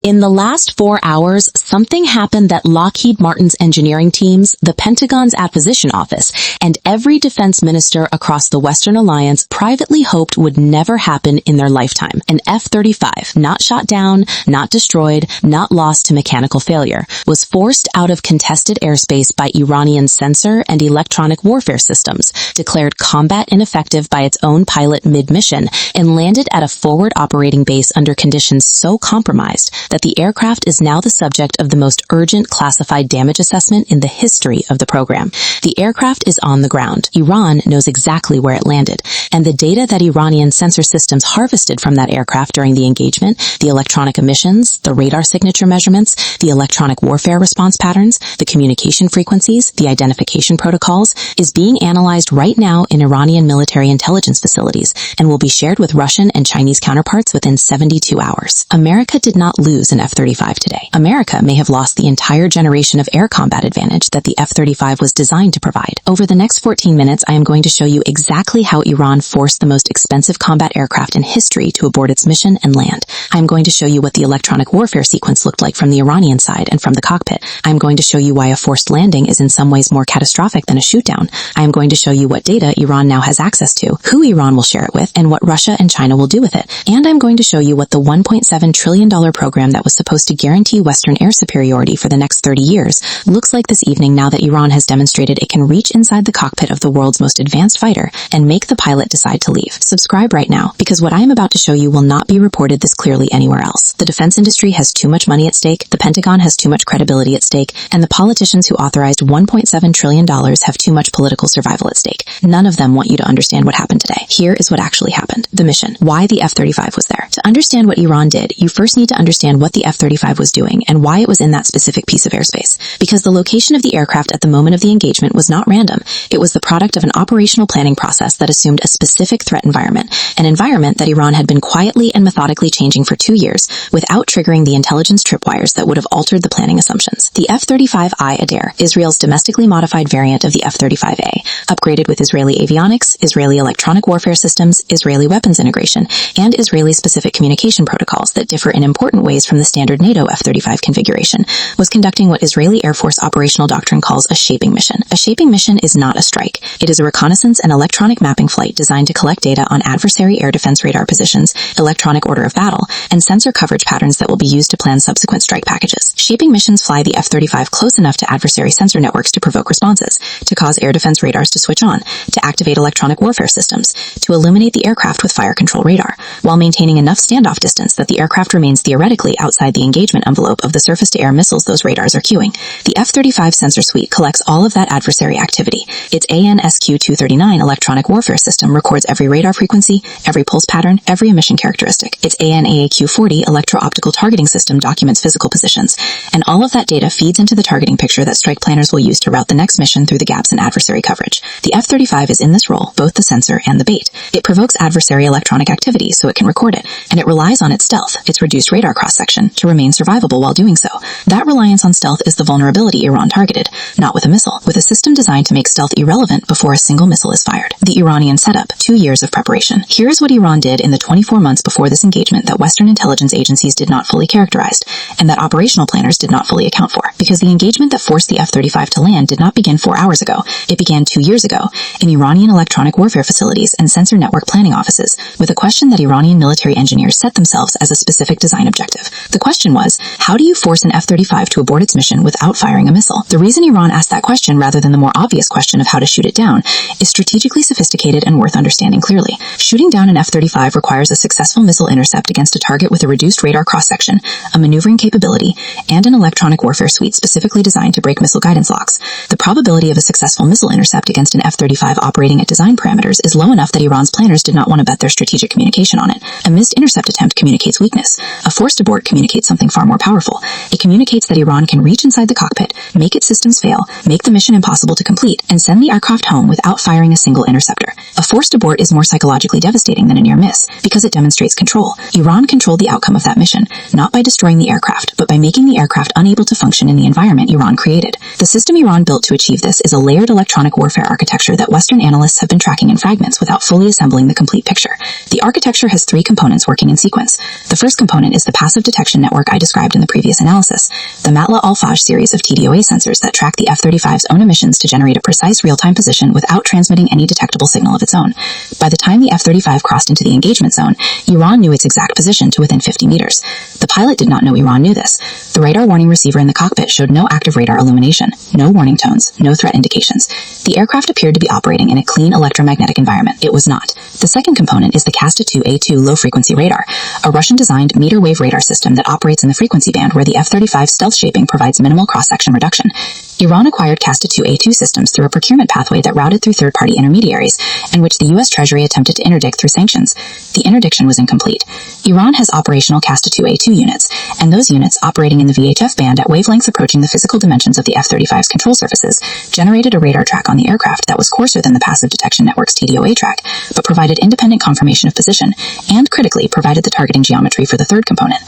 In the last 4 hours, something happened that Lockheed Martin's engineering teams, the Pentagon's Acquisition Office, and every defense minister across the Western Alliance privately hoped would never happen in their lifetime. An F-35, not shot down, not destroyed, not lost to mechanical failure, was forced out of contested airspace by Iranian sensor and electronic warfare systems, declared combat ineffective by its own pilot mid-mission, and landed at a forward operating base under conditions so compromised that the aircraft is now the subject of the most urgent classified damage assessment in the history of the program. The aircraft is on the ground. Iran knows exactly where it landed, and the data that Iranian sensor systems harvested from that aircraft during the engagement, the electronic emissions, the radar signature measurements, the electronic warfare response patterns, the communication frequencies, the identification protocols, is being analyzed right now in Iranian military intelligence facilities and will be shared with Russian and Chinese counterparts within 72 hours. America did not lose an F-35 today. America may have lost the entire generation of air combat advantage that the F-35 was designed to provide. Over the next 14 minutes, I am going to show you exactly how Iran forced the most expensive combat aircraft in history to abort its mission and land. I am going to show you what the electronic warfare sequence looked like from the Iranian side and from the cockpit. I am going to show you why a forced landing is in some ways more catastrophic than a shootdown. I am going to show you what data Iran now has access to, who Iran will share it with, and what Russia and China will do with it. And I'm going to show you what the $1.7 trillion program that was supposed to guarantee Western air superiority for the next 30 years looks like this evening now that Iran has demonstrated it can reach inside the cockpit of the world's most advanced fighter and make the pilot decide to leave. Subscribe right now, because what I am about to show you will not be reported this clearly anywhere else. The defense industry has too much money at stake, the Pentagon has too much credibility at stake, and the politicians who authorized $1.7 trillion have too much political survival at stake. None of them want you to understand what happened today. Here is what actually happened. The mission. Why the F-35 was there. To understand what Iran did, you first need to understand what the F-35 was doing and why it was in that specific piece of airspace. Because the location of the aircraft at the moment of the engagement was not random. It was the product of an operational planning process that assumed a specific threat environment, an environment that Iran had been quietly and methodically changing for 2 years without triggering the intelligence tripwires that would have altered the planning assumptions. The F-35I Adair, Israel's domestically modified variant of the F-35A, upgraded with Israeli avionics, Israeli electronic warfare systems, Israeli weapons integration, and Israeli-specific communication protocols that differ in important ways from the standard NATO F-35 configuration, was conducting what Israeli Air Force operational doctrine calls a shaping mission. A shaping mission is not a strike. It is a reconnaissance and electronic mapping flight designed to collect data on adversary air defense radar positions, electronic order of battle, and sensor coverage patterns that will be used to plan subsequent strike packages. Shaping missions fly the F-35 close enough to adversary sensor networks to provoke responses, to cause air defense radars to switch on, to activate electronic warfare systems, to illuminate the aircraft with fire control radar, while maintaining enough standoff distance that the aircraft remains theoretically outside the engagement envelope of the surface-to-air missiles those radars are cueing. The F-35 sensor suite collects all of that adversary activity. Its AN/SQ-239 electronic warfare system records every radar frequency, every pulse pattern, every emission characteristic. Its AN/AAQ-40 electro-optical targeting system documents physical positions, and all of that data feeds into the targeting picture that strike planners will use to route the next mission through the gaps in adversary coverage. The F-35 is in this role, both the sensor and the bait. It provokes adversary electronic activity so it can record it, and it relies on its stealth, its reduced radar cross-section, to remain survivable while doing so. That reliance on stealth is the vulnerability Iran targeted, not with a missile, with a system designed to make stealth irrelevant before a single missile is fired. The Iranian setup, 2 years of preparation. Here is what Iran did in the 24 months before this engagement that Western intelligence agencies did not fully characterize, and that operational planners did not fully account for. Because the engagement that forced the F-35 to land did not begin 4 hours ago. It began 2 years ago, in Iranian electronic warfare facilities and sensor network planning offices, with a question that Iranian military engineers set themselves as a specific design objective. The question was, how do you force an F-35 to abort its mission without firing a missile? The reason Iran asked that question rather than the more obvious question of how to shoot it down is strategically sophisticated and worth understanding clearly. Shooting down an F-35 requires a successful missile intercept against a target with a reduced radar cross-section, a maneuvering capability, and an electronic warfare suite specifically designed to break missile guidance locks. The probability of a successful missile intercept against an F-35 operating at design parameters is low enough that Iran's planners did not want to bet their strategic communication on it. A missed intercept attempt communicates weakness. A forced abort communicates something far more powerful. powerful. It communicates that Iran can reach inside the cockpit, make its systems fail, make the mission impossible to complete, and send the aircraft home without firing a single interceptor. A forced abort is more psychologically devastating than a near miss, because it demonstrates control. Iran controlled the outcome of that mission, not by destroying the aircraft, but by making the aircraft unable to function in the environment Iran created. The system Iran built to achieve this is a layered electronic warfare architecture that Western analysts have been tracking in fragments without fully assembling the complete picture. The architecture has three components working in sequence. The first component is the passive detection network I described in the previous analysis, the Matla-Alfaj series of TDOA sensors that track the F-35's own emissions to generate a precise real-time position without transmitting any detectable signal of its own. By the time the F-35 crossed into the engagement zone, Iran knew its exact position to within 50 meters. The pilot did not know Iran knew this. The radar warning receiver in the cockpit showed no active radar illumination, no warning tones, no threat indications. The aircraft appeared to be operating in a clean electromagnetic environment. It was not. The second component is the CASTA-2A2 low-frequency radar, a Russian-designed meter-wave radar system that operates in the frequency band where the F-35's stealth shaping provides minimal cross-section reduction. Iran acquired CASTA-2A2 systems through a procurement pathway that routed through third-party intermediaries, and which the U.S. Treasury attempted to interdict through sanctions. The interdiction was incomplete. Iran has operational CASTA-2A2 units, and those units, operating in the VHF band at wavelengths approaching the physical dimensions of the F-35's control surfaces, generated a radar track on the aircraft that was coarser than the passive detection network's TDOA track, but provided independent confirmation of position, and, critically, provided the targeting geometry for the third component.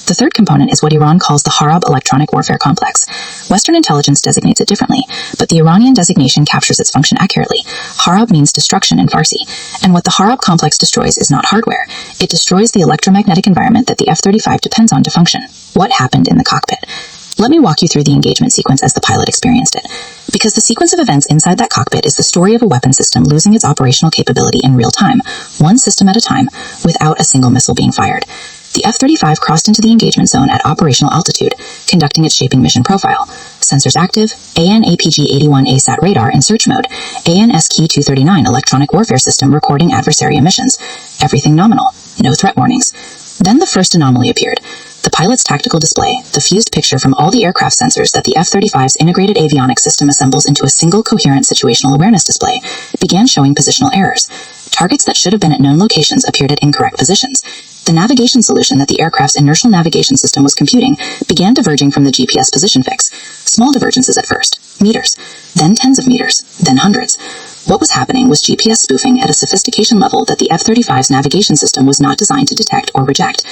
The third component is what Iran calls the Harab Electronic Warfare Complex. Western intelligence designates it differently, but the Iranian designation captures its function accurately. Harab means destruction in Farsi, and what the Harab complex destroys is not hardware. It destroys the electromagnetic environment that the F-35 depends on to function. What happened in the cockpit? Let me walk you through the engagement sequence as the pilot experienced it. Because the sequence of events inside that cockpit is the story of a weapon system losing its operational capability in real time, one system at a time, without a single missile being fired. The F-35 crossed into the engagement zone at operational altitude, conducting its shaping mission profile. Sensors active, AN/APG-81 ASAT radar in search mode, AN/SQ-239 electronic warfare system recording adversary emissions. Everything nominal, no threat warnings. Then the first anomaly appeared. The pilot's tactical display, the fused picture from all the aircraft sensors that the F-35's integrated avionics system assembles into a single coherent situational awareness display, began showing positional errors. Targets that should have been at known locations appeared at incorrect positions. The navigation solution that the aircraft's inertial navigation system was computing began diverging from the GPS position fix. Small divergences at first, meters, then tens of meters, then hundreds. What was happening was GPS spoofing at a sophistication level that the F-35's navigation system was not designed to detect or reject.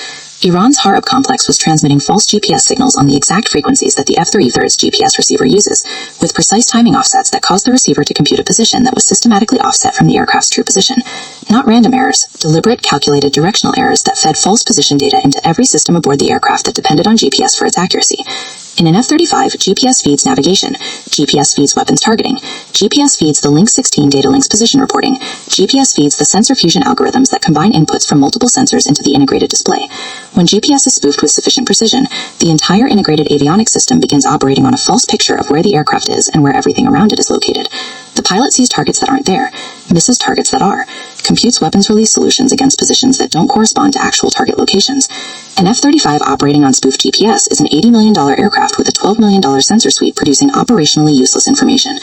Iran's Harab complex was transmitting false GPS signals on the exact frequencies that the F-35's GPS receiver uses, with precise timing offsets that caused the receiver to compute a position that was systematically offset from the aircraft's true position. Not random errors, deliberate, calculated directional errors that fed false position data into every system aboard the aircraft that depended on GPS for its accuracy. In an F-35, GPS feeds navigation, GPS feeds weapons targeting, GPS feeds the Link 16 data links position reporting, GPS feeds the sensor fusion algorithms that combine inputs from multiple sensors into the integrated display. When GPS is spoofed with sufficient precision, the entire integrated avionics system begins operating on a false picture of where the aircraft is and where everything around it is located. The pilot sees targets that aren't there, misses targets that are, computes weapons release solutions against positions that don't correspond to actual target locations. An F-35 operating on spoofed GPS is an $80 million aircraft with a $12 million sensor suite producing operationally useless information.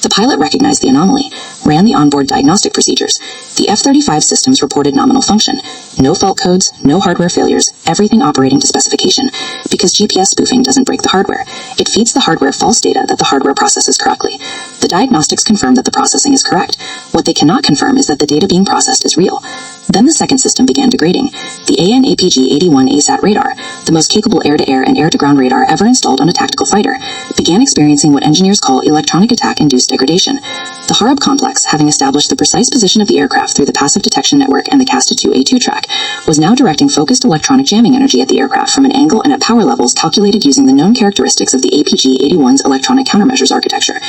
The pilot recognized the anomaly, ran the onboard diagnostic procedures. The F-35 systems reported nominal function. No fault codes, no hardware failures, everything operating to specification. Because GPS spoofing doesn't break the hardware. It feeds the hardware false data that the hardware processes correctly. The diagnostics confirm that the processing is correct. What they cannot confirm is that the data being processed is real. Then the second system began degrading. The AN/APG-81 ASAT radar, the most capable air-to-air and air-to-ground radar ever installed on a tactical fighter, began experiencing what engineers call electronic attack-induced degradation. The Harab complex, having established the precise position of the aircraft through the passive detection network and the CASTA-2A2 track, was now directing focused electronic jamming energy at the aircraft from an angle and at power levels calculated using the known characteristics of the APG-81's electronic countermeasures architecture.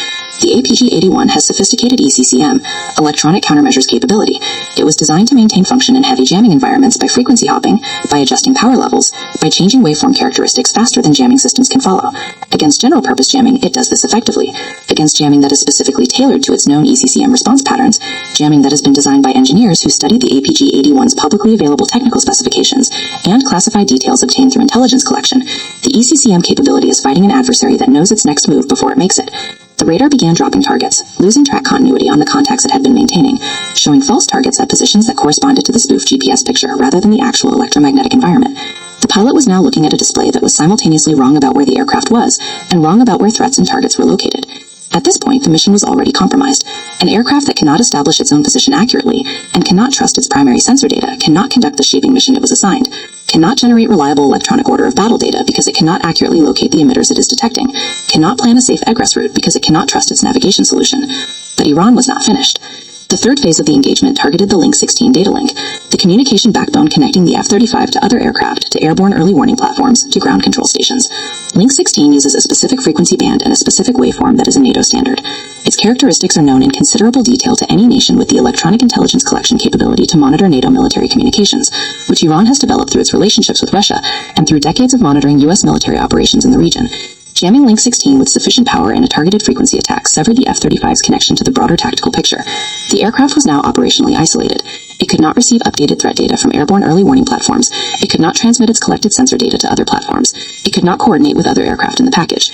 The APG-81 has sophisticated ECCM, electronic countermeasures capability. It was designed to maintain function in heavy jamming environments by frequency hopping, by adjusting power levels, by changing waveform characteristics faster than jamming systems can follow. Against general-purpose jamming, it does this effectively. Against jamming that is specifically tailored to its known ECCM response patterns, jamming that has been designed by engineers who studied the APG-81's publicly available technical specifications and classified details obtained through intelligence collection, the ECCM capability is fighting an adversary that knows its next move before it makes it. The radar began dropping targets, losing track continuity on the contacts it had been maintaining, showing false targets at positions that corresponded to the spoofed GPS picture rather than the actual electromagnetic environment. The pilot was now looking at a display that was simultaneously wrong about where the aircraft was and wrong about where threats and targets were located. At this point, the mission was already compromised. An aircraft that cannot establish its own position accurately and cannot trust its primary sensor data cannot conduct the shaping mission it was assigned, cannot generate reliable electronic order of battle data because it cannot accurately locate the emitters it is detecting, cannot plan a safe egress route because it cannot trust its navigation solution. But Iran was not finished. The third phase of the engagement targeted the Link 16 data link, the communication backbone connecting the F-35 to other aircraft, to airborne early warning platforms, to ground control stations. Link 16 uses a specific frequency band and a specific waveform that is a NATO standard. Its characteristics are known in considerable detail to any nation with the electronic intelligence collection capability to monitor NATO military communications, which Iran has developed through its relationships with Russia and through decades of monitoring U.S. military operations in the region. Jamming Link 16 with sufficient power in a targeted frequency attack severed the F-35's connection to the broader tactical picture. The aircraft was now operationally isolated. It could not receive updated threat data from airborne early warning platforms. It could not transmit its collected sensor data to other platforms. It could not coordinate with other aircraft in the package.